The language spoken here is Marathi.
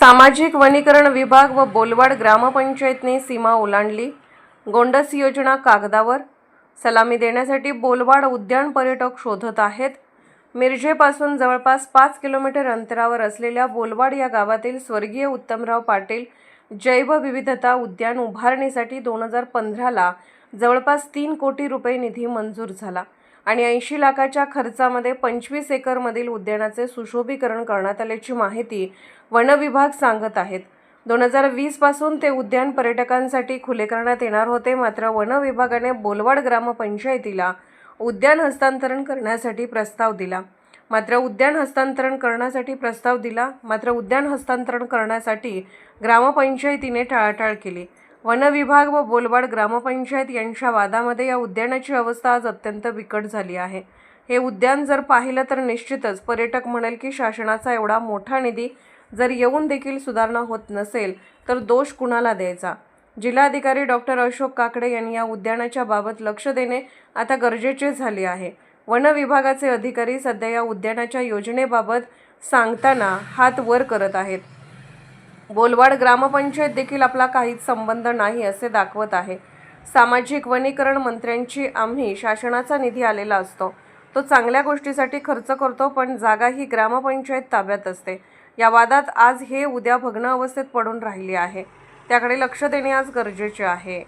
सामाजिक वनीकरण विभाग व बोलवाड ग्रामपंचायतने सीमा ओलांडली। गोंडस योजना कागदावर, सलामी देण्यासाठी बोलवाड उद्यान पर्यटक शोधत आहेत। मिरजेपासून जवळपास 5 किलोमीटर अंतरावर असलेल्या बोलवाड या गावातील स्वर्गीय उत्तमराव पाटील जैवविविधता उद्यान उभारणीसाठी 2015 ला जवळपास 3 कोटी रुपये निधी मंजूर झाला आणि 80 लाखाच्या खर्चामध्ये 25 एकरमधील उद्यानाचे सुशोभीकरण करण्यात आल्याची माहिती वन विभाग सांगत आहेत। 2020 पासून ते उद्यान पर्यटकांसाठी खुले करण्यात येणार होते, मात्र वन विभागाने बोलवाड ग्रामपंचायतीला उद्यान हस्तांतरण करण्यासाठी प्रस्ताव दिला। मात्र उद्यान हस्तांतरण करण्यासाठी ग्रामपंचायतीने टाळाटाळ केली। वन विभाग व बोलवाड ग्रामपंचायत यांच्या वादामध्ये या उद्यानाची अवस्था आज अत्यंत बिकट झाली आहे। हे उद्यान जर पाहिलं तर निश्चितच पर्यटक म्हणेल की शासनाचा एवढा मोठा निधी जर येऊन देखील सुधारणा होत नसेल तर दोष कुणाला द्यायचा। जिल्हाधिकारी डॉक्टर अशोक काकडे यांनी या उद्यानाच्या बाबत लक्ष देणे आता गरजेचे झाले आहे। वन विभागाचे अधिकारी सध्या या उद्यानाच्या योजनेबाबत सांगताना हात वर करत आहेत। बोलवाड ग्रामपंचायत देखील आपला काहीच संबंध नाही असे दाखवत आहे। सामाजिक वनीकरण मंत्र्यांची आम्ही शासनाचा निधी आलेला असतो, तो चांगल्या गोष्टीसाठी खर्च करतो, पण जागा ही ग्रामपंचायत ताब्यात असते। या वादात आज हे उद्या भग्न अवस्थेत पडून राहिले आहे, त्याकडे लक्ष देणे आज गरजेचे आहे।